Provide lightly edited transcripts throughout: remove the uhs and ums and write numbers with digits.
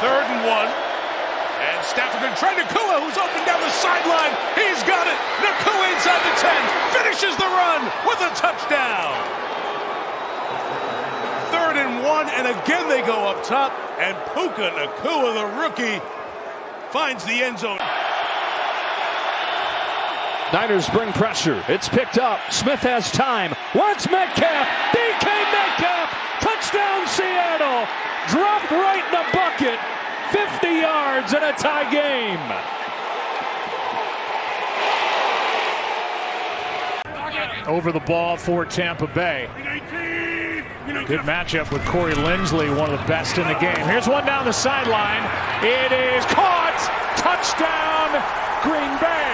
3rd and 1. And Stafford can try Nakua, who's open down the sideline. He's got it. Nakua inside the 10. Finishes the run with a touchdown. 3rd and 1, and again they go up top. And Puka Nakua, the rookie, finds the end zone. Niners bring pressure. It's picked up. Smith has time. Wants Metcalf. DK Metcalf. Touchdown Seattle. Dropped right in the bucket. 50 yards and a tie game. Over the ball for Tampa Bay. Good matchup with Corey Linsley, one of the best in the game. Here's one down the sideline. It is caught. Touchdown Green Bay.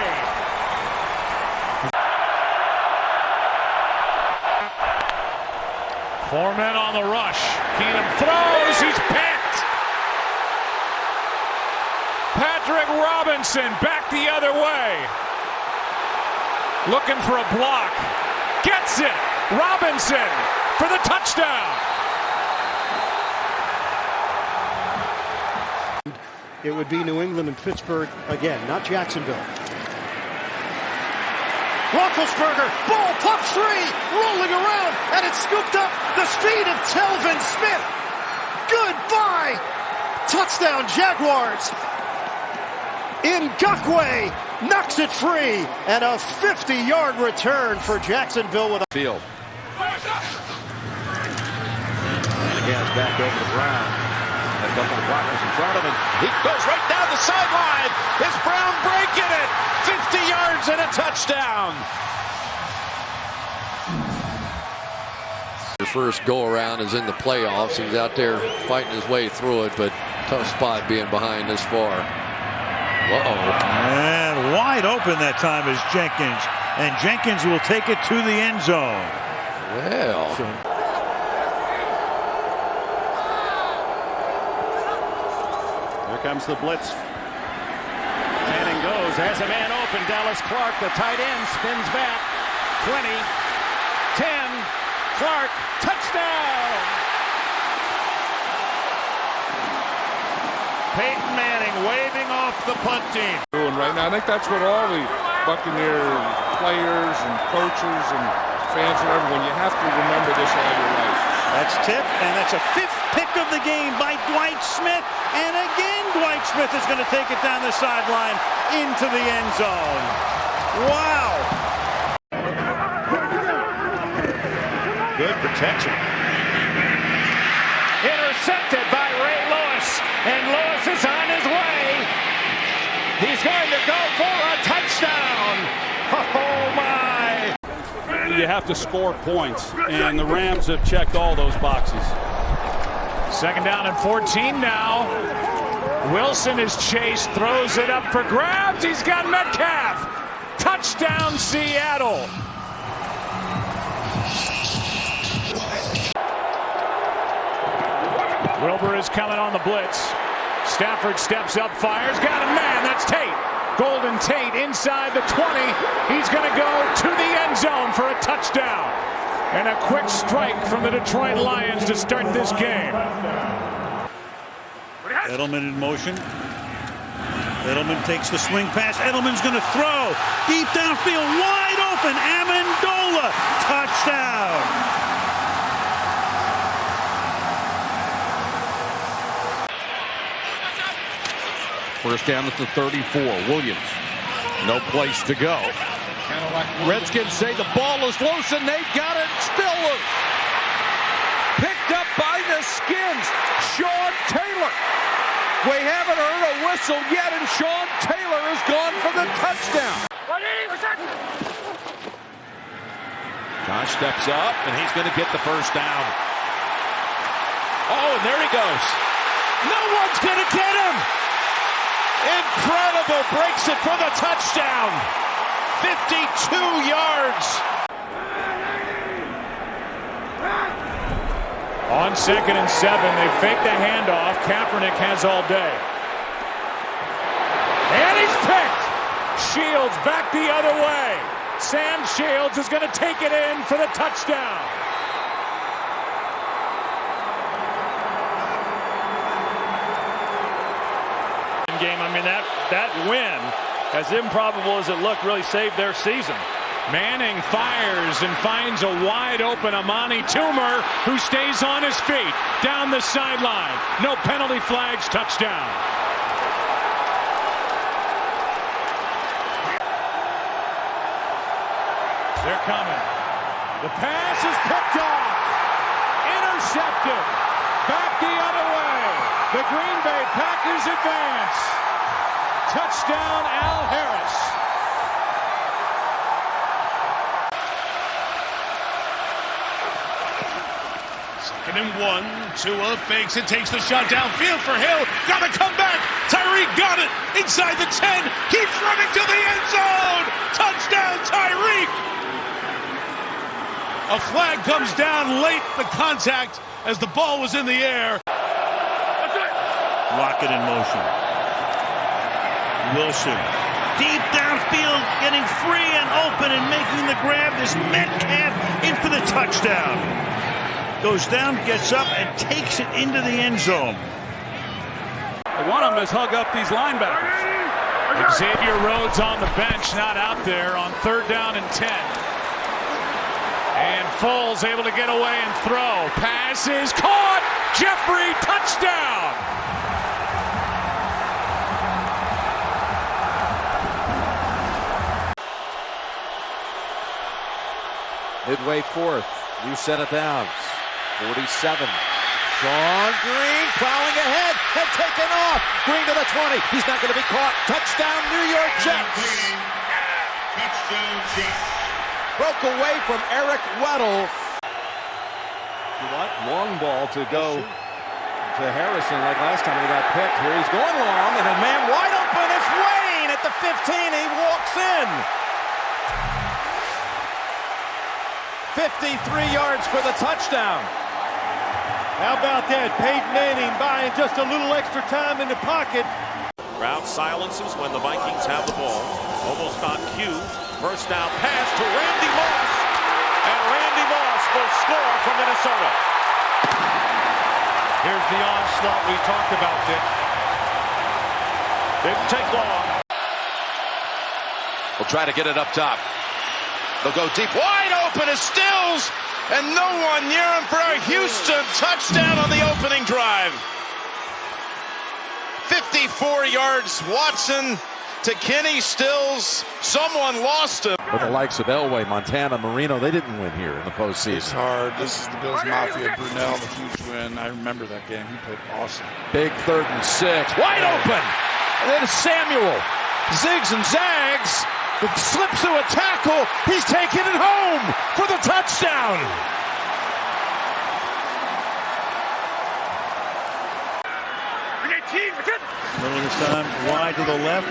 Four men on the rush. Keenum throws. He's picked. Patrick Robinson back the other way. Looking for a block. Gets it. Robinson for the touchdown. It would be New England and Pittsburgh again, not Jacksonville. Roethlisberger, ball, pop three, rolling around, and it's scooped up. The speed of Telvin Smith. Goodbye. Touchdown, Jaguars. Ngakoue knocks it free, and a 50-yard return for Jacksonville with a field. Again, back over the ground. A couple of blockers in front of him. He goes right down the sideline. Is Brown breaking it? 50 yards and a touchdown. Your first go-around is in the playoffs. He's out there fighting his way through it, but tough spot being behind this far. And wide open that time is Jenkins. And Jenkins will take it to the end zone. Well. Here comes the blitz. Manning goes. Has a man open. Dallas Clark, the tight end, spins back. 20. 10. Clark. Touchdown. Peyton Manning waving off the punt team. Right now, I think that's what all the Buccaneer players and coaches and fans and everyone, you have to remember this all your life. That's tipped, and that's a 5th pick of the game by Dwight Smith. And again, Dwight Smith is going to take it down the sideline into the end zone. Wow. Good protection. Intercepted by Ray Lewis. And Lewis is on his way. He's going to go for a touchdown. Oh, my. You have to score points, and the Rams have checked all those boxes. 2nd down and 14 now. Wilson is chased, throws it up for grabs. He's got Metcalf. Touchdown, Seattle. Wilbur is coming on the blitz. Stafford steps up, fires, got a man, that's Tate. Golden Tate inside the 20. He's going to go to the end zone for a touchdown. And a quick strike from the Detroit Lions to start this game. Edelman in motion. Edelman takes the swing pass. Edelman's going to throw. Deep downfield, wide open. Amendola, touchdown. First down at the 34. Williams. No place to go. Redskins say the ball is loose, and they've got it still loose. Picked up by the Skins. Sean Taylor. We haven't heard a whistle yet, and Sean Taylor has gone for the touchdown. Josh steps up, and he's going to get the first down. Oh, and there he goes. No one's going to get him. Incredible, breaks it for the touchdown. 52 yards. On 2nd and 7, they fake the handoff. Kaepernick has all day. And he's picked. Shields back the other way. Sam Shields is going to take it in for the touchdown. game. I mean, that win, as improbable as it looked, really saved their season. Manning fires and finds a wide open Amani Toomer, who stays on his feet down the sideline. No penalty flags, touchdown. They're coming. The pass is picked off. Intercepted. Back the other way. The Green Bay Packers advance. Touchdown, Al Harris. Second and 1. Tua fakes it, takes the shot downfield for Hill. Got to come back. Tyreek got it inside the 10. Keeps running to the end zone. Touchdown, Tyreek. A flag comes down late, the contact as the ball was in the air. Rocket in motion. Wilson. Deep downfield, getting free and open and making the grab. This Metcalf in for the touchdown. Goes down, gets up, and takes it into the end zone. One of them has hung up these linebackers. Xavier Rhodes on the bench, not out there on 3rd down and 10. And Foles able to get away and throw. Pass is caught. Jeffrey, touchdown. Midway 4th, new set of downs. 47. Sean Green plowing ahead and taken off. Green to the 20. He's not going to be caught. Touchdown, New York Jets. Touchdown, Jets. Broke away from Eric Weddle. Long ball to go to Harrison like last time he got picked. Here he's going long, and a man wide open. It's Wayne at the 15. He walks in. 53 yards for the touchdown. How about that? Peyton Manning buying just a little extra time in the pocket. Crowd silences when the Vikings have the ball. Almost on cue. First down pass to Randy Moss. And Randy Moss will score from Minnesota. Here's the onslaught we talked about, Dick. Didn't take long. We'll try to get it up top. They'll go deep. Wide open is Stills. And no one near him for a Houston touchdown on the opening drive. 54 yards. Watson to Kenny Stills. Someone lost him. With the likes of Elway, Montana, Marino, they didn't win here in the postseason. It's hard. This is the Bills Mafia. Brunell, the huge win. I remember that game. He played awesome. Big 3rd and 6. Wide open. And then Samuel zigs and zags. Slips through a tackle. He's taking it home for the touchdown. Middle this time, wide to the left.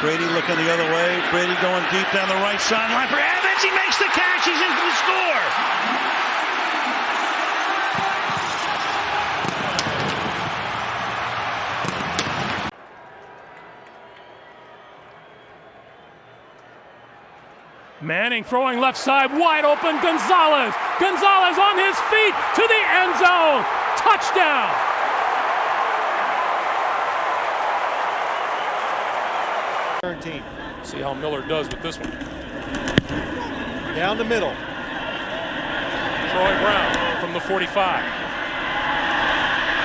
Brady looking the other way. Brady going deep down the right sideline for Evans. He makes the catch. He's in for the score. Manning throwing left side, wide open, Gonzalez. Gonzalez on his feet to the end zone. Touchdown. See how Miller does with this one. Down the middle. Troy Brown from the 45.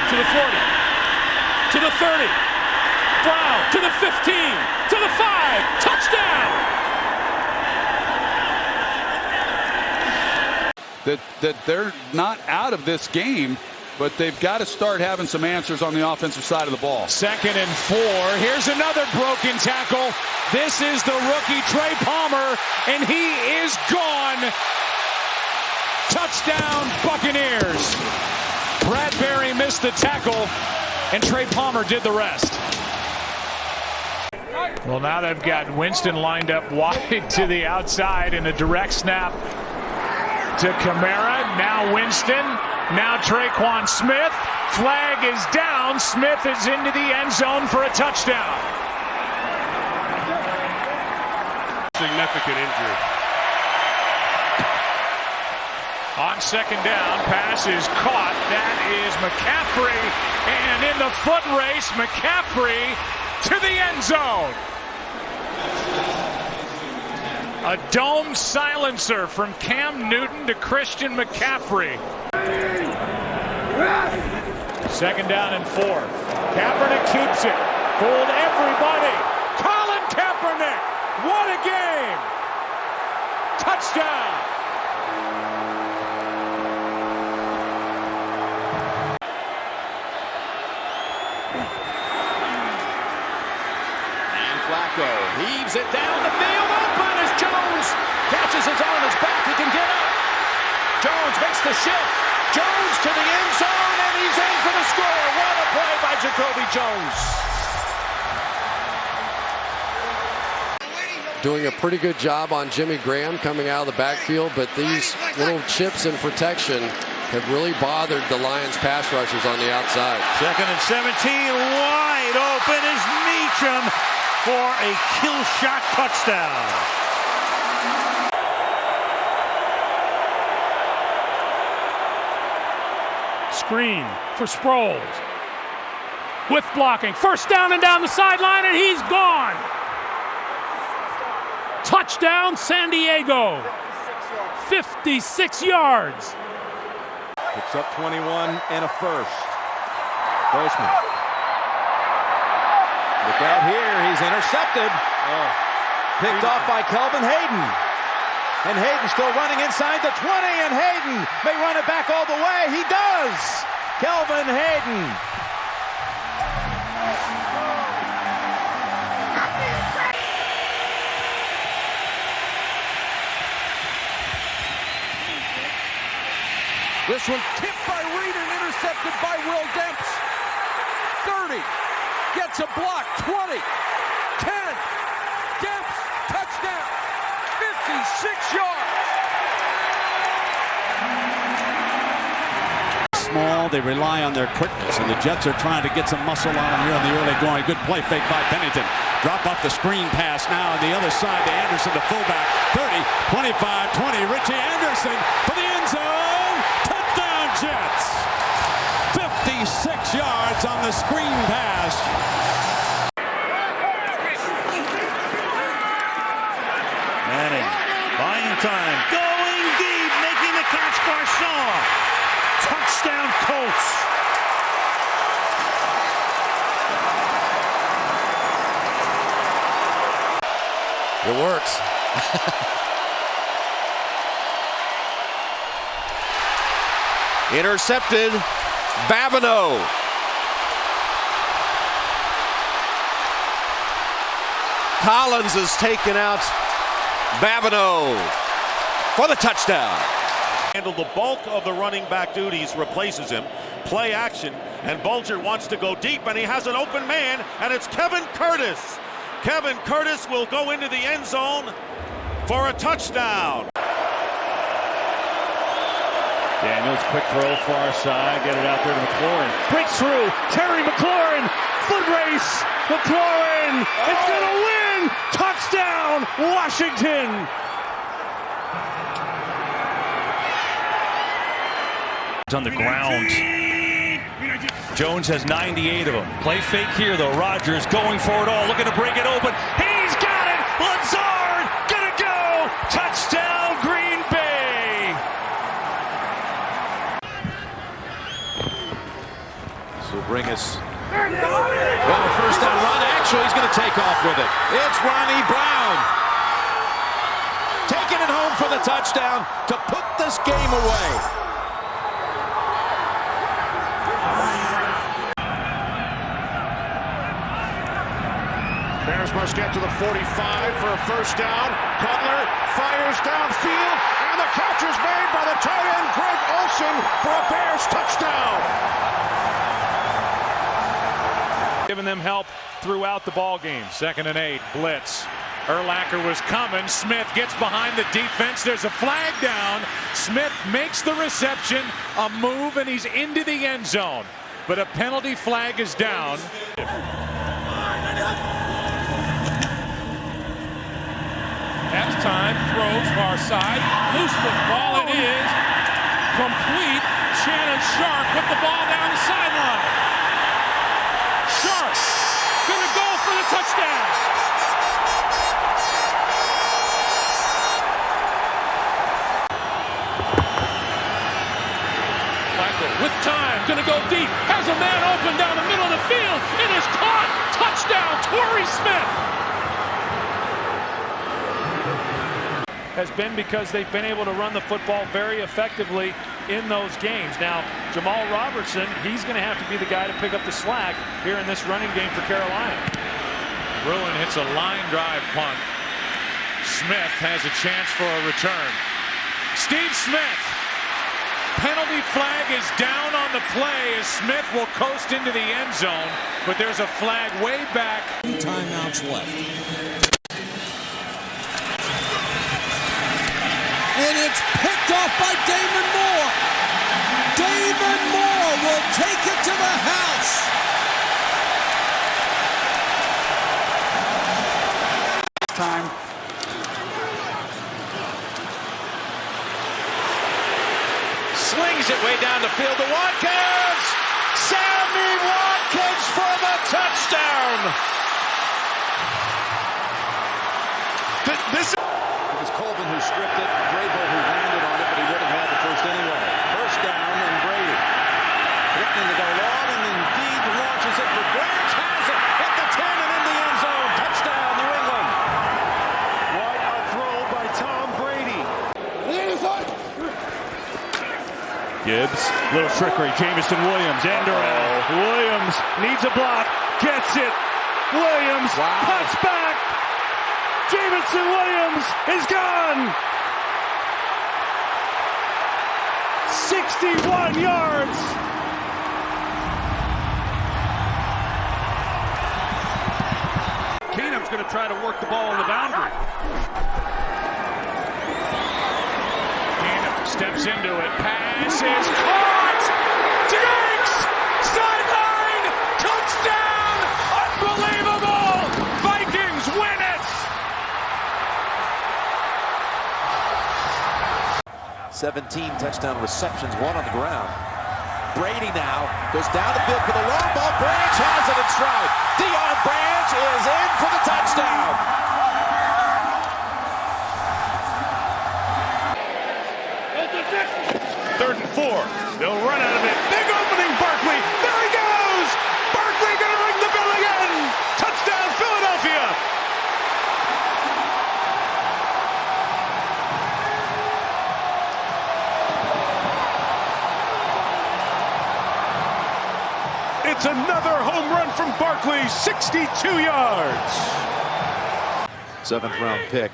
To the 40. To the 30. Brown to the 15. To the 5. Touchdown. That they're not out of this game, but they've got to start having some answers on the offensive side of the ball. 2nd and 4. Here's another broken tackle. This is the rookie Trey Palmer, and he is gone. Touchdown, Buccaneers. Bradbury missed the tackle, and Trey Palmer did the rest. Well, now they've got Winston lined up wide to the outside in a direct snap to Kamara. Now Winston. Now Traquan Smith. Flag is down. Smith is into the end zone for a touchdown. Significant injury. On second down, pass is caught. That is McCaffrey. And in the foot race, McCaffrey to the end zone. A dome silencer from Cam Newton to Christian McCaffrey. Second down and 4. Kaepernick keeps it. Fooled everybody. Colin Kaepernick. What a game. Touchdown. And Flacco heaves it down the field. Open as Jones catches his on his back. He can get up. Jones makes the shift. Jones to the end zone, and he's in for the score. What a play by Jacoby Jones. Doing a pretty good job on Jimmy Graham coming out of the backfield, but these little chips in protection have really bothered the Lions pass rushers on the outside. Second and 17, wide open is Meacham for a kill shot touchdown. Screen for Sproles. With blocking. First down and down the sideline, and he's gone. Touchdown, San Diego. 56 yards. Picks up 21 and a first. Grossman. Look out here. He's intercepted. Picked off by Kelvin Hayden. And Hayden still running inside the 20, and Hayden may run it back all the way. He does! Kelvin Hayden. This one tipped by Reed and intercepted by Will Demps. 30. Gets a block. 20. 10. Demps. Touchdown. 56 yards. Small, they rely on their quickness, and the Jets are trying to get some muscle on them here in the early going. Good play fake by Pennington. Drop off the screen pass now on the other side to Anderson, the fullback. 30, 25, 20. Richie Anderson for the end zone. Touchdown, Jets. 56 yards on the screen pass. Manning, buying time, going deep, making the catch, Garcon. Touchdown, Colts. It works. Intercepted. Babineau. Collins has taken out Babineau for the touchdown. Handled the bulk of the running back duties, replaces him. Play action, and Bulger wants to go deep, and he has an open man, and it's Kevin Curtis. Kevin Curtis will go into the end zone for a touchdown. Daniels, quick throw, far side, get it out there to McLaurin. Breaks through, Terry McLaurin, foot race, McLaurin is going to win! Touchdown, Washington! On the ground. Jones has 98 of them. Play fake here, though. Rodgers going for it all, looking to break it open. He's got it! Lazard gonna go! Touchdown, Green Bay! This will bring us well, first down run. Actually, he's going to take off with it. It's Ronnie Brown. Taking it home for the touchdown to put this game away. Bears must get to the 45 for a first down. Cutler fires downfield, and the catch is made by the tight end Greg Olsen for a Bears touchdown. Giving them help throughout the ball game. 2nd and 8, blitz. Urlacher was coming. Smith gets behind the defense. There's a flag down. Smith makes the reception, a move, and he's into the end zone. But a penalty flag is down. Next time, throws far side. Loose football, it is Complete. Shannon Sharp with the ball down the sideline. Sharp gonna go for the touchdown. Michael with time, gonna go deep. Has a man open down the middle of the field. It is caught. Touchdown, Torrey Smith. Has been because they've been able to run the football very effectively in those games. Now, Jamal Robertson, he's going to have to be the guy to pick up the slack here in this running game for Carolina. Bruin hits a line drive punt. Smith has a chance for a return. Steve Smith. Penalty flag is down on the play as Smith will coast into the end zone, but there's a flag way back. Timeouts left. And it's picked off by Damon Moore. Damon Moore will take it to the house. Time. Slings it way down the field to Watkins. Sammy Watkins for the touchdown. It was Colvin who stripped it, Grable who landed on it, but he would have had the first anyway. First down, and Brady looking to go long, and indeed launches it for Branch, has it at the 10 and in the end zone. Touchdown, New England. What a throw by Tom Brady. Gibbs, little trickery. Jamison Williams, end around. Williams needs a block, gets it. Williams, cuts back. Jamison Williams is gone. 61 yards. Keenum's going to try to work the ball on the boundary. Keenum steps into it. Pass is caught. Diggs! Sideline! Touchdown! Unbelievable! Vikings win it! 17 touchdown receptions, 1 on the ground. Brady now goes down the field for the long ball. Branch has it in stride. Deion Branch is in for the touchdown. Third and 4. They'll run out of it. Big opening, Barkley. There he goes. Barkley going to ring the bell again. Touchdown, Philadelphia. It's another home run from Barkley, 62 yards. 7th round pick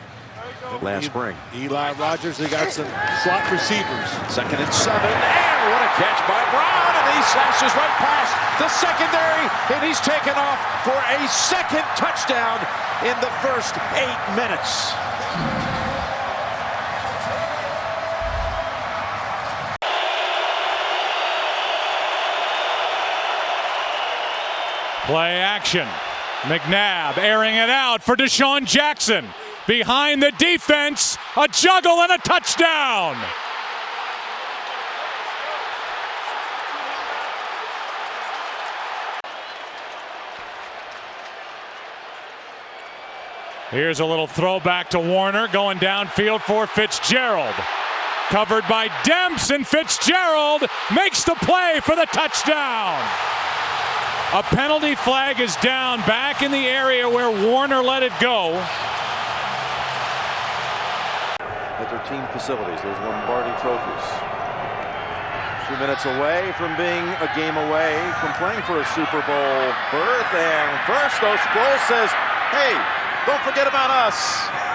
last spring. Eli Rogers, they got some slot receivers. 2nd and 7, and what a catch by Brown, and he slashes right past the secondary, and he's taken off for a second touchdown in the first 8 minutes. Play action. McNabb airing it out for Deshaun Jackson. Behind the defense, a juggle and a touchdown. Here's a little throwback to Warner going downfield for Fitzgerald. Covered by Demps, and Fitzgerald makes the play for the touchdown. A penalty flag is down back in the area where Warner let it go. At their team facilities, those Lombardi trophies. 2 minutes away from being a game away from playing for a Super Bowl berth. And first, though, Sproles says, hey, don't forget about us.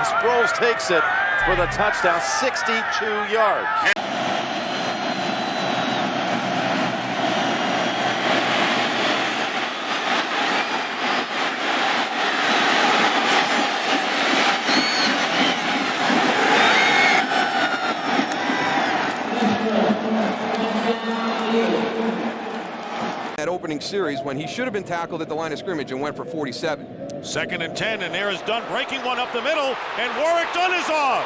Sproles takes it for the touchdown, 62 yards. That opening series when he should have been tackled at the line of scrimmage and went for 47. 2nd and 10, and there is Dunn breaking one up the middle, and Warwick Dunn is off.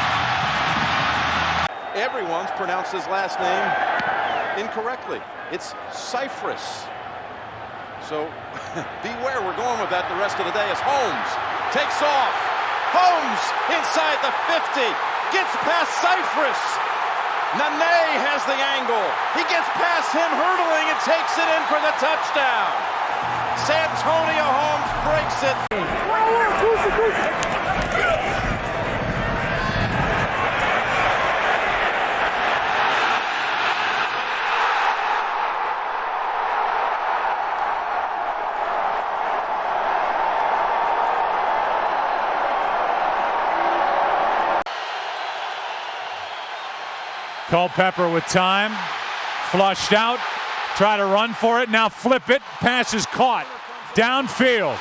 everyone's pronounced his last name incorrectly. It's Cypress. So beware, we're going with that the rest of the day as Holmes takes off. Holmes inside the 50, gets past Cypress. Nene has the angle. He gets past him hurdling and takes it in for the touchdown. Santonio Holmes breaks it. Culpepper with time, flushed out, try to run for it, now flip it, pass is caught, downfield.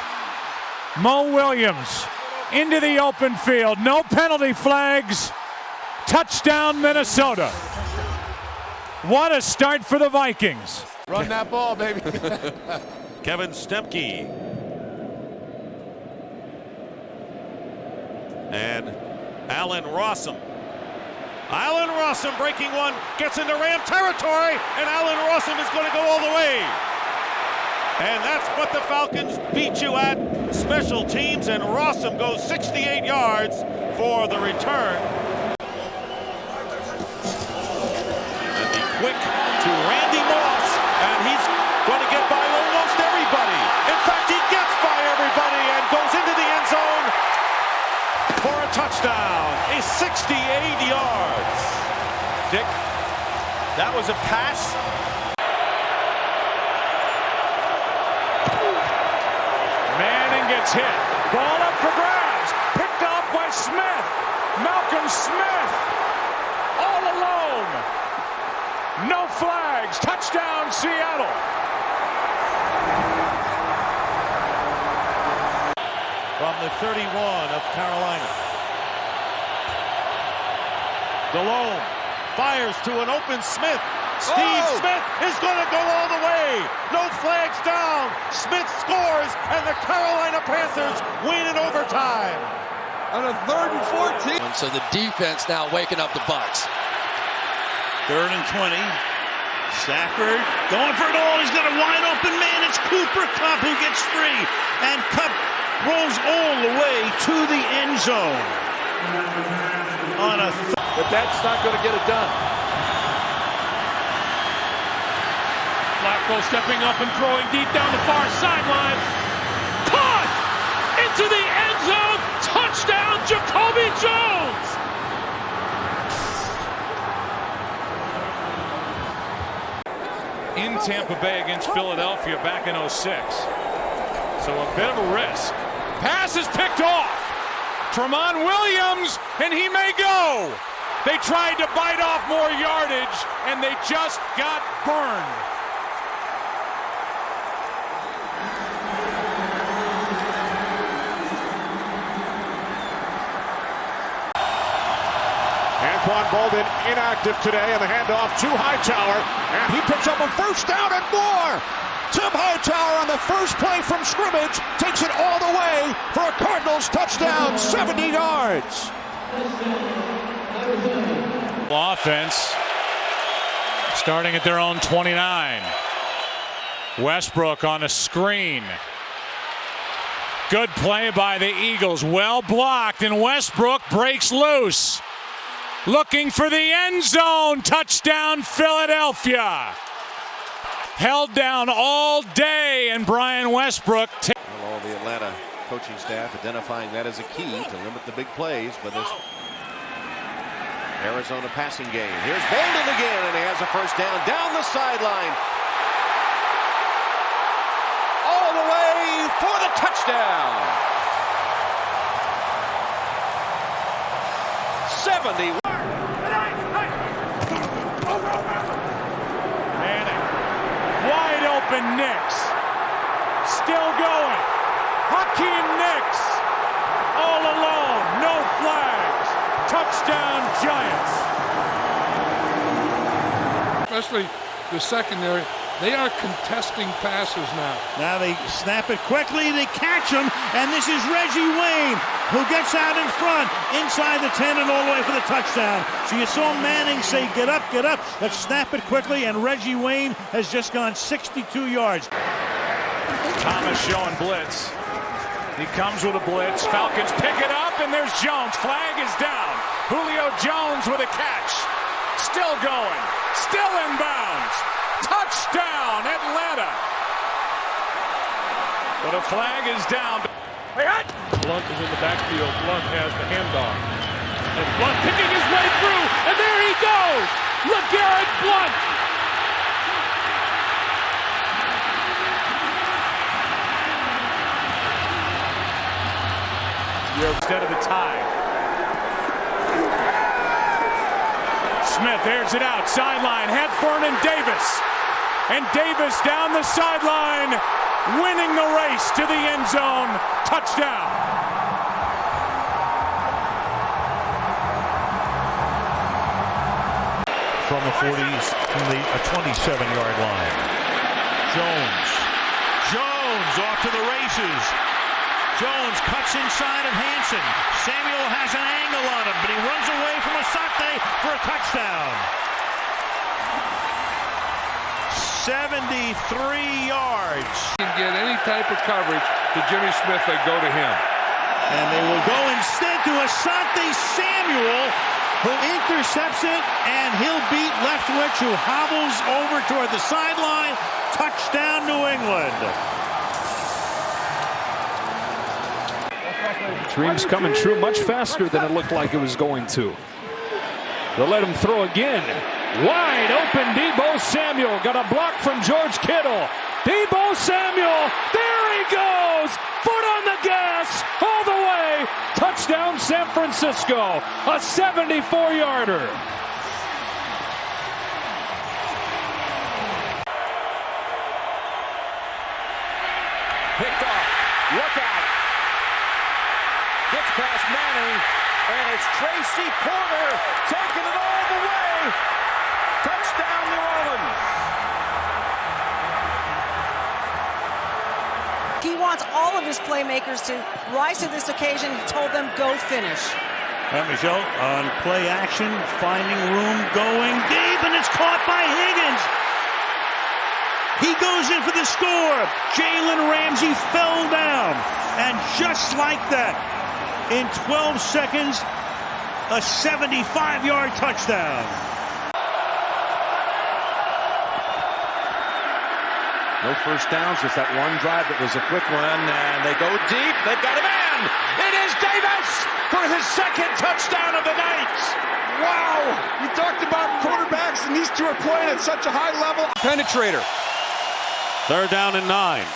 Mo Williams into the open field, no penalty flags, touchdown Minnesota. What a start for the Vikings. Run that ball, baby. Kevin Stempke. And Allen Rossum. Allen Rossum breaking one, gets into Ram territory, and Allen Rossum is going to go all the way. And that's what the Falcons beat you at, special teams, and Rossum goes 68 yards for the return. And the quick to Randy Moss, and he's going to get by almost everybody. In fact, he gets by everybody and goes into the end zone for a touchdown, a 68 yards. Dick, that was a pass. Manning gets hit, ball up for grabs, picked off by Smith. Malcolm Smith, all alone. No flags, touchdown Seattle. From the 31 of Carolina. DeLone fires to an open Smith. Steve Smith is going to go all the way. No flags down. Smith scores, and the Carolina Panthers win in overtime. On a 3rd and 14. And so the defense now waking up the Bucs. 3rd and 20. Stafford going for it all. He's got a wide open man. It's Cooper Kupp who gets free. And Kupp rolls all the way to the end zone. But that's not going to get it done. Flacco stepping up and throwing deep down the far sideline. Caught! Into the end zone! Touchdown, Jacoby Jones! In Tampa Bay against Philadelphia back in 06. So a bit of a risk. Pass is picked off. Tramon Williams, and he may go. They tried to bite off more yardage, and they just got burned. Anquan Bolden inactive today, and the handoff to Hightower, and he picks up a first down and more. Tim Hightower on the first play from scrimmage takes it all the way for a Cardinals touchdown, 70 yards. Offense starting at their own 29. Westbrook on a screen. Good play by the Eagles, well blocked, and Westbrook breaks loose. Looking for the end zone, touchdown Philadelphia. Held down all day, and Brian Westbrook. All the Atlanta coaching staff identifying that as a key to limit the big plays for this Arizona passing game. Here's Bolden again, and he has a first down the sideline. All the way for the touchdown. 70. Wide open Knicks. Still going. Hakeem Nicks. All alone. No flags. Touchdown Giants. Especially the secondary. They are contesting passes now. Now they snap it quickly, they catch him, and this is Reggie Wayne, who gets out in front, inside the 10 and all the way for the touchdown. So you saw Manning say, get up, let's snap it quickly, and Reggie Wayne has just gone 62 yards. Thomas showing blitz. He comes with a blitz. Falcons pick it up, and there's Jones. Flag is down. Julio Jones with a catch. Still going. Still inbounds. Touchdown, Atlanta. But a flag is down. Blunt is in the backfield. Blunt has the handoff. And Blunt picking his way through, and there he goes. LeGarrette Blunt. Instead of the tie. Smith airs it out, sideline, Hepburn and Davis. And Davis down the sideline, winning the race to the end zone. Touchdown. From the 40s, from the 27-yard line. Jones off to the races. Jones cuts inside of Hansen. Samuel has an angle on him, but he runs away from Asante for a touchdown. 73 yards. Can get any type of coverage to Jimmy Smith, they go to him. And they will go instead to Asante Samuel, who intercepts it, and he'll beat Leftwich, who hobbles over toward the sideline. Touchdown, New England. Dreams coming true much faster than it looked like it was going to. They'll let him throw again. Wide open Deebo Samuel. Got a block from George Kittle. Deebo Samuel. There he goes. Foot on the gas. All the way. Touchdown San Francisco. A 74-yarder. Picked off. Look out. Gets past Manning, and it's Tracy Porter taking it all the way. Touchdown, New Orleans. He wants all of his playmakers to rise to this occasion. He told them, go finish. Michelle on play action, finding room, going deep, and it's caught by Higgins. He goes in for the score. Jalen Ramsey fell down, and just like that, in 12 seconds, a 75-yard touchdown. No first downs, just that one drive that was a quick one, and they go deep. They've got a man. It is Davis for his second touchdown of the night. Wow! You talked about quarterbacks, and these two are playing at such a high level. Penetrator. 3rd down and 9.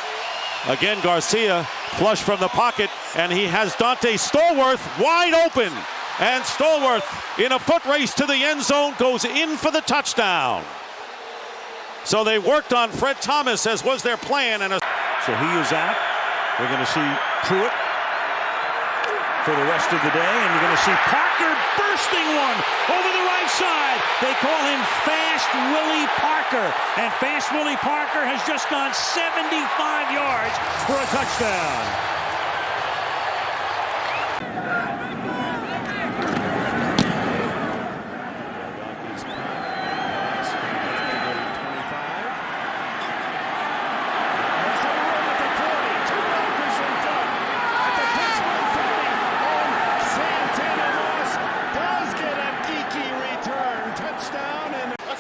Again, Garcia flush from the pocket, and he has Dante Stallworth wide open. And Stallworth, in a foot race to the end zone, goes in for the touchdown. So they worked on Fred Thomas, as was their plan. So he is out. We're going to see Pruitt for the rest of the day, and you're going to see Parker bursting one over the right side. They call him Fast Willie Parker, and Fast Willie Parker has just gone 75 yards for a touchdown.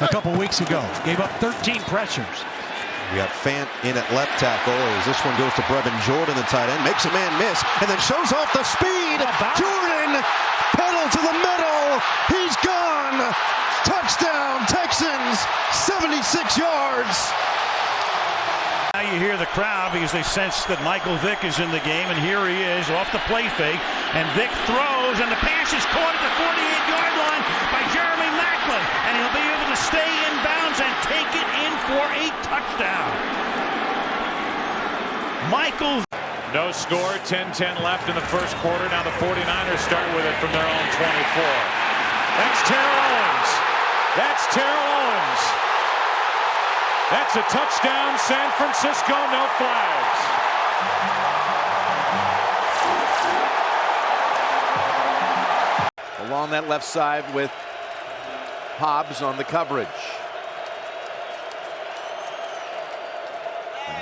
A couple weeks ago, gave up 13 pressures. We got Fant in at left tackle as this one goes to Brevin Jordan, the tight end, makes a man miss, and then shows off the speed. Jordan, pedal to the middle, he's gone. Touchdown, Texans, 76 yards. Now you hear the crowd because they sense that Michael Vick is in the game, and here he is off the play fake, and Vick throws, and the pass is caught at the 48-yard line by Jeremy Maclin, and he'll be able to stay in bounds and take it in for a touchdown. Michael. No score, 10-10 left in the first quarter. Now the 49ers start with it from their own 24. That's Terrell Owens. That's Terrell Owens. That's a touchdown, San Francisco, no flags. Along that left side with Hobbs on the coverage.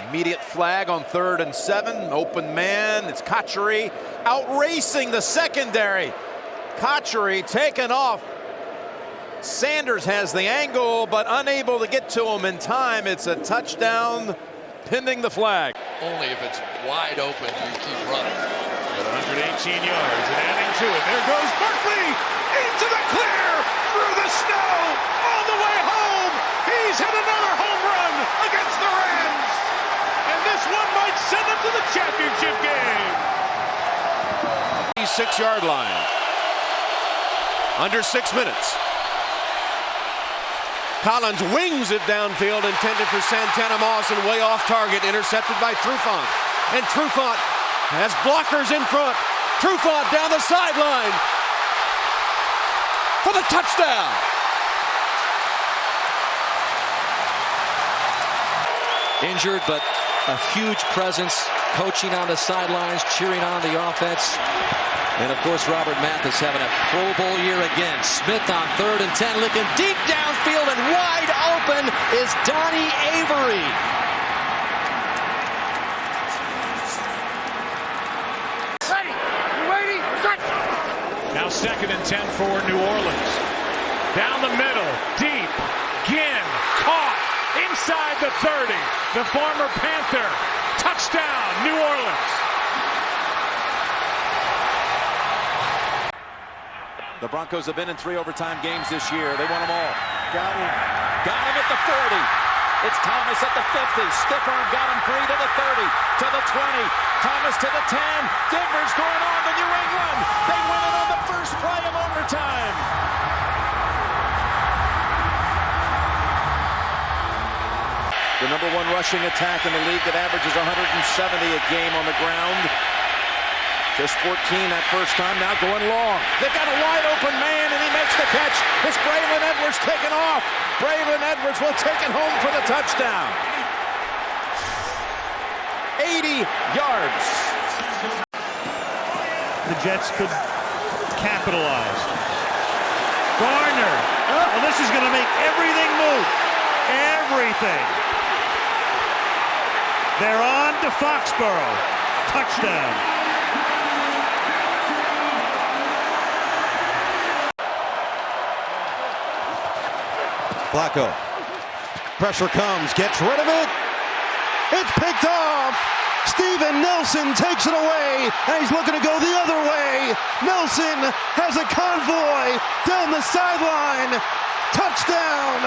Immediate flag on 3rd and 7. Open man. It's Kachary outracing the secondary. Kachary taken off. Sanders has the angle, but unable to get to him in time. It's a touchdown, pending the flag. Only if it's wide open, you keep running. At 118 yards and adding to it. There goes Barkley into the clear, through the snow, all the way home. He's hit another home run against the Rams. And this one might send them to the championship game. 6-yard line. Under 6 minutes. Collins wings it downfield, intended for Santana Moss, and way off target, intercepted by Trufant. And Trufant has blockers in front. Trufant down the sideline for the touchdown. Injured, but a huge presence, coaching on the sidelines, cheering on the offense. And, of course, Robert Mathis having a Pro Bowl year again. Smith on 3rd and 10, looking deep downfield, and wide open is Donnie Avery. Ready? You waiting? Now 2nd and 10 for New Orleans. Down the middle, deep, Ginn, caught, inside the 30. The former Panther, touchdown, New Orleans. The Broncos have been in 3 overtime games this year. They won them all. Got him at the 40. It's Thomas at the 50. Stiff arm got him free to the 30, to the 20. Thomas to the 10. Denver's going on the New England. They win it on the first play of overtime. The number 1 rushing attack in the league that averages 170 a game on the ground. Just 14 that first time, now going long. They've got a wide open man, and he makes the catch. It's Braylon Edwards taken off. Braylon Edwards will take it home for the touchdown. 80 yards. The Jets could capitalize. Garner. Oh, this is going to make everything move. Everything. They're on to Foxborough. Touchdown. Flacco. Pressure comes, gets rid of it. It's picked off. Steven Nelson takes it away, and he's looking to go the other way. Nelson has a convoy down the sideline. Touchdown.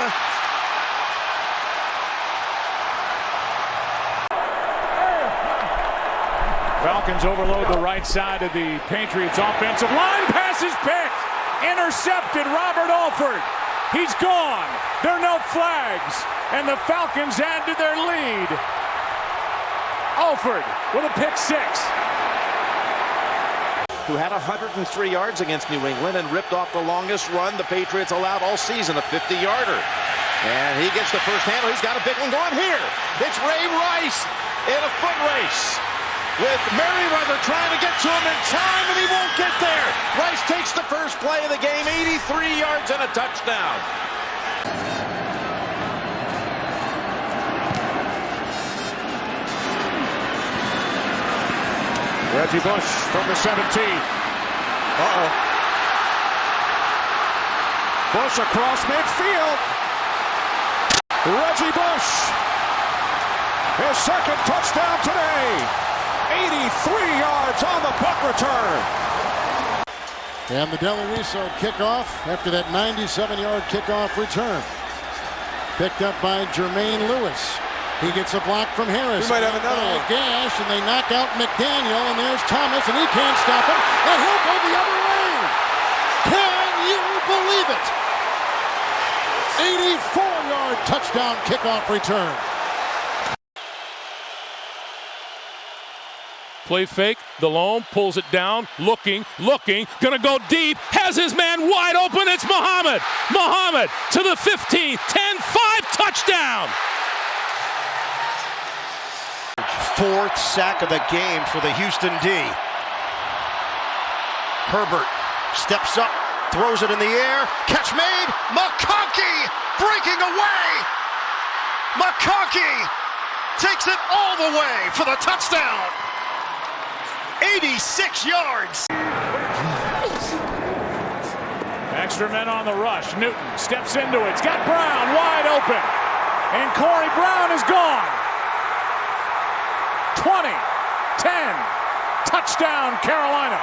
Falcons overload the right side of the Patriots offensive line. Pass is picked. Intercepted, Robert Alford. He's gone. There are no flags, and the Falcons add to their lead. Alford with a pick 6. Who had 103 yards against New England and ripped off the longest run the Patriots allowed all season, a 50-yarder. And he gets the first handle. He's got a big one going here. It's Ray Rice in a foot race with Merriweather trying to get to him in time, and he won't get there. Rice takes the first play of the game, 83 yards and a touchdown. Reggie Bush from the 17. Uh-oh. Bush across midfield. Reggie Bush, his 2nd touchdown today. 83 yards on the punt return. And the Del Riso kickoff after that 97-yard kickoff return. Picked up by Jermaine Lewis. He gets a block from Harris. We might have another one. Gash, and they knock out McDaniel, and there's Thomas, and he can't stop him, and he'll go the other way. Can you believe it? 84-yard touchdown kickoff return. Play fake, Delhomme pulls it down, looking, gonna go deep, has his man wide open, it's Muhammad. Muhammad to the 15, 10, 5, touchdown. 4th sack of the game for the Houston D. Herbert steps up, throws it in the air, catch made, McConkey breaking away. McConkey takes it all the way for the touchdown. 86 yards. Extra men on the rush. Newton steps into it. He's got Brown wide open. And Corey Brown is gone. 20, 10, touchdown Carolina.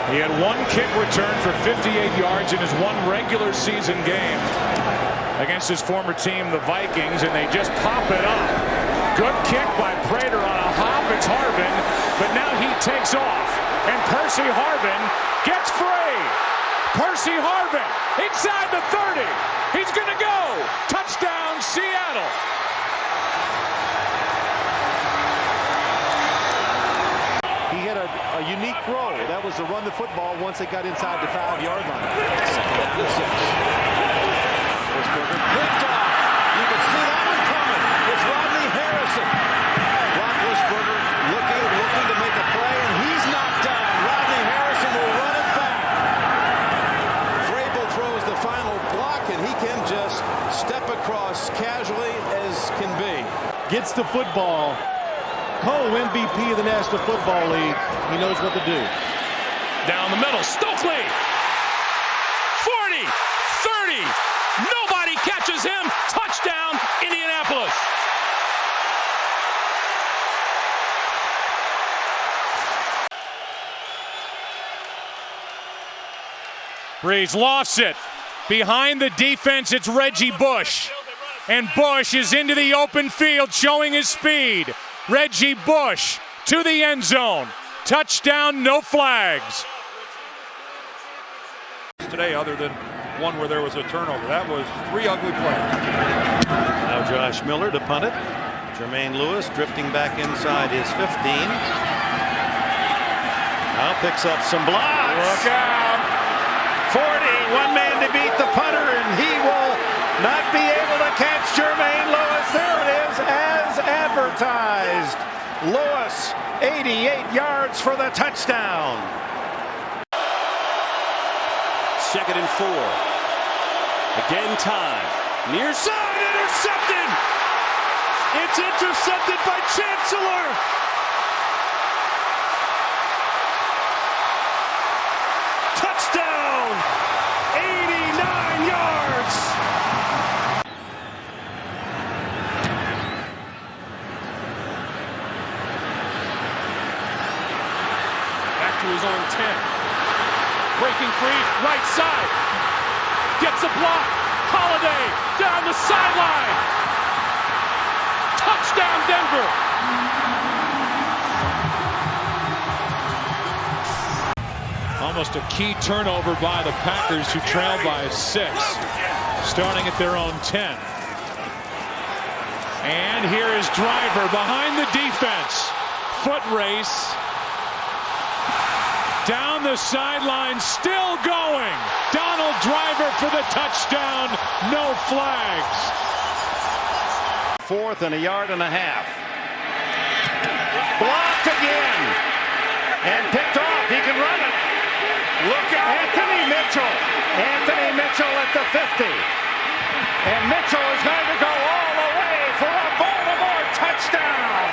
He had one kick return for 58 yards in his one regular season game against his former team, the Vikings, and they just pop it up. Good kick by Prater on a hop. It's Harvin, but now he takes off, and Percy Harvin gets free. Percy Harvin inside the 30. He's going to go. Touchdown, Seattle. He had a unique throw. That was to run the football once it got inside the 5-yard line. Second down and 6. Roethlisberger picked off. You can see that one coming. It's Rodney Harrison. Roethlisberger looking to make a play, and he's knocked down. Rodney Harrison will run it back. Vrabel throws the final block, and he can just step across casually as can be. Gets the football. Co-MVP of the National Football League. He knows what to do. Down the middle, Stokely. 40, 30. Nobody catches him. Touchdown, Indianapolis. Breeze lofts it. Behind the defense, it's Reggie Bush. And Bush is into the open field, showing his speed. Reggie Bush to the end zone. Touchdown, no flags. Today, other than one where there was a turnover. That was 3 ugly plays. Now Josh Miller to punt it. Jermaine Lewis drifting back inside his 15. Now picks up some blocks. Look out. 40, one man to beat the punter, and he will not be able to catch Jermaine Lewis. There it is, as advertised. Lewis, 88 yards for the touchdown. 2nd and 4. Again time. Near side, intercepted. It's intercepted by Chancellor. Touchdown. 89 yards. Back to his own 10. Breaking free, right side. Gets a block. Holiday down the sideline. Touchdown, Denver. Almost a key turnover by the Packers, who trailed by 6, starting at their own 10. And here is Driver behind the defense. Foot race. Down the sideline, still going. Donald Driver for the touchdown. No flags. 4th and a yard and a half. Blocked again. And picked off. He can run it. Look at Anthony Mitchell. Anthony Mitchell at the 50. And Mitchell is going to go all the way for a Baltimore touchdown.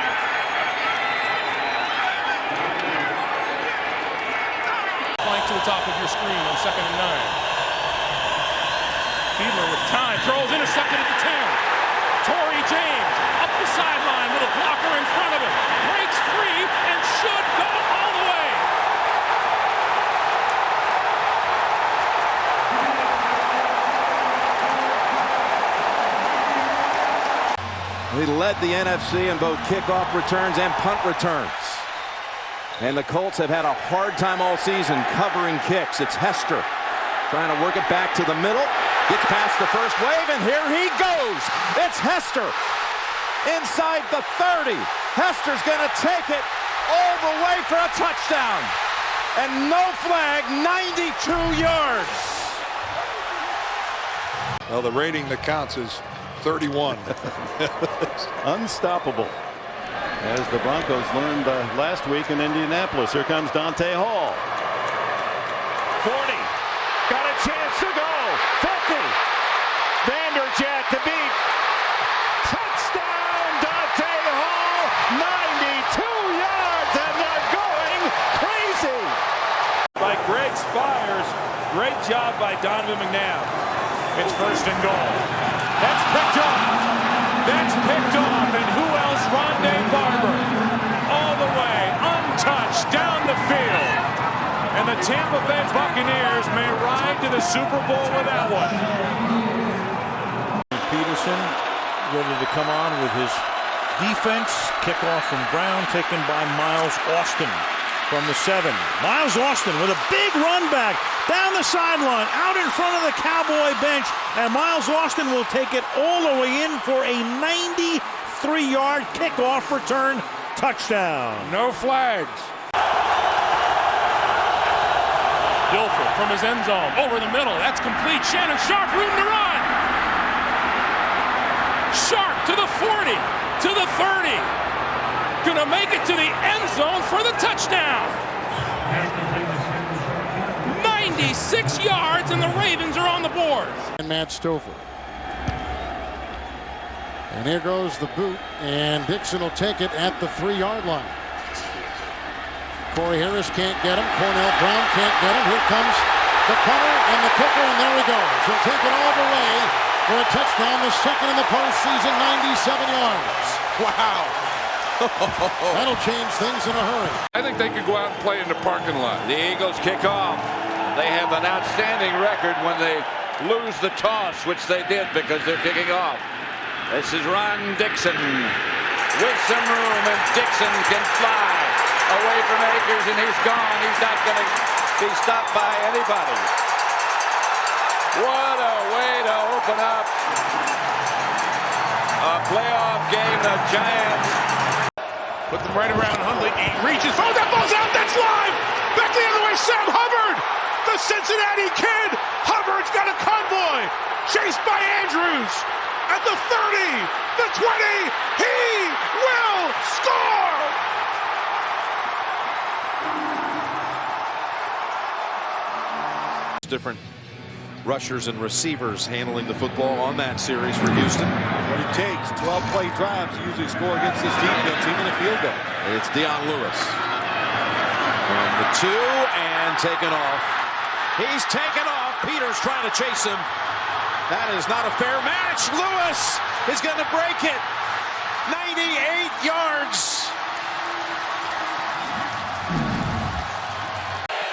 Flank to the top of your screen on 2nd and 9. Fiedler with time, throws intercepted at the 10. Torrey James up the sideline with a blocker in front of him. Breaks free and should go all the way. He led the NFC in both kickoff returns and punt returns. And the Colts have had a hard time all season covering kicks. It's Hester trying to work it back to the middle. Gets past the first wave, and here he goes. It's Hester inside the 30. Hester's going to take it all the way for a touchdown. And no flag, 92 yards. Well, the rating that counts is 31. Unstoppable. As the Broncos learned last week in Indianapolis. Here comes Dante Hall. 40. Got a chance to go. 50. Vanderjagt to beat. Touchdown, Dante Hall. 92 yards, and they're going crazy. By Greg Spires. Great job by Donovan McNabb. It's first and goal. That's picked off. That's picked off. And who else? Rondé Barber. All the way, untouched, down the field. And the Tampa Bay Buccaneers may ride to the Super Bowl with that one. Peterson ready to come on with his defense. Kickoff from Brown, taken by Miles Austin from the 7. Miles Austin with a big run back down the sideline, out in front of the Cowboy bench, and Miles Austin will take it all the way in for a 93-yard kickoff return touchdown. No flags. Dilfer from his end zone, over the middle, that's complete. Shannon Sharp, room to run. Sharp to the 40, to the 30. Gonna make it to the end zone for the touchdown. 96 yards, and the Ravens are on the board. And Matt Stover. And here goes the boot, and Dixon will take it at the 3-yard line. Corey Harris can't get him. Cornell Brown can't get him. Here comes the punter and the kicker, and there he goes. He'll take it all the way for a touchdown, the second in the postseason, 97 yards. Wow. That'll change things in a hurry. I think they could go out and play in the parking lot. The Eagles kick off. They have an outstanding record when they lose the toss, which they did because they're kicking off. This is Ron Dixon with some room, and Dixon can fly away from Akers, and he's gone. He's not going to be stopped by anybody. What a way to open up a playoff game. The Giants put them right around Hundley. He reaches. Oh, that ball's out. That's live. Back the other way. Sam Hubbard, the Cincinnati Kid. Hubbard's got a convoy. Chased by Andrews. At the 30, the 20. He will score. Different rushers and receivers handling the football on that series for Houston. What it takes, 12-play drives to usually score against this defense, even a field goal. It's Dion Lewis from the 2 and taken off. He's taken off. Peters trying to chase him. That is not a fair match. Lewis is going to break it. 98 yards.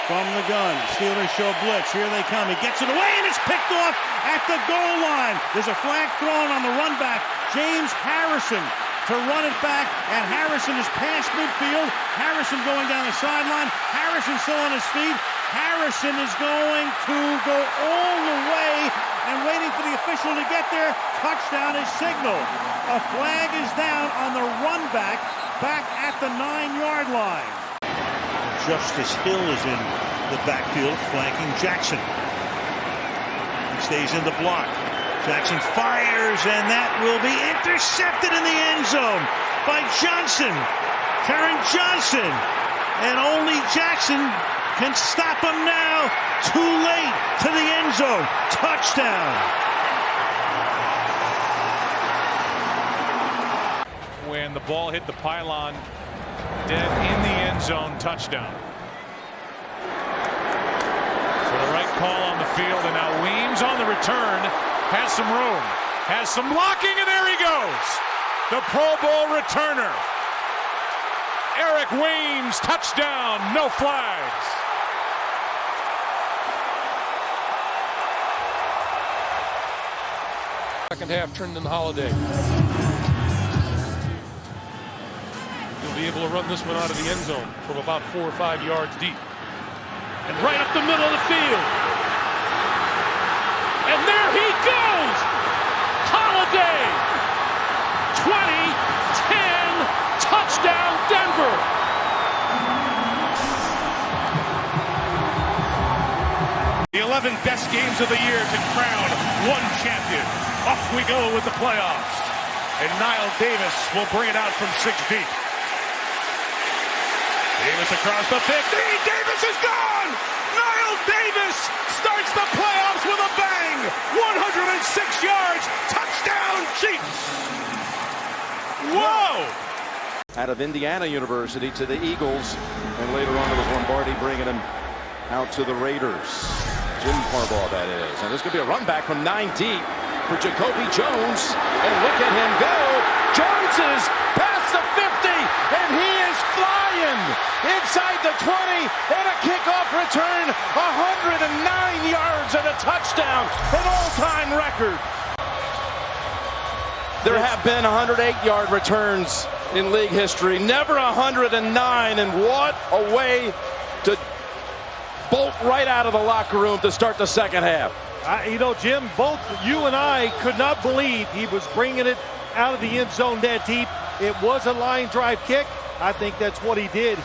From the gun, Steelers show blitz. Here they come. He gets it away, and it's picked off at the goal line. There's a flag thrown on the run back. James Harrison to run it back, and Harrison is past midfield. Harrison going down the sideline. Harrison still on his feet. Harrison is going to go all the way and waiting for the official to get there. Touchdown is signaled. A flag is down on the run back at the 9-yard line. Justice Hill is in the backfield flanking Jackson. He stays in the block. Jackson fires, and that will be intercepted in the end zone by Johnson. Karen Johnson. And only Jackson can stop him now. Too late to the end zone. Touchdown. When the ball hit the pylon, dead in the end zone, touchdown. So the right call on the field, and now Weems on the return, has some room, has some blocking, and there he goes. The Pro Bowl returner, Eric Weems, touchdown, no flags. Second half turned in the Holiday. be able to run this one out of the end zone from about 4 or 5 yards deep. And right up the middle of the field. And there he goes! Holiday! 20-10 touchdown Denver! The 11 best games of the year to crown one champion. Off we go with the playoffs. And Niall Davis will bring it out from 6 deep. Davis across the 50. Davis is gone! Niall Davis starts the playoffs with a bang! 106 yards. Touchdown Chiefs! Whoa! Out of Indiana University to the Eagles. And later on it was Lombardi bringing him out to the Raiders. Jim Harbaugh, that is. And there's going to be a run back from 9 deep for Jacoby Jones. And look at him go. Jones is past the 50, and he is flying inside the 20, and a kickoff return, 109 yards and a touchdown, an all-time record. There have been 108-yard returns in league history, never 109, and what a way to bolt right out of the locker room to start the second half. Jim, both you and I could not believe he was bringing it out of the end zone that deep. It was a line drive kick. I think that's what he did.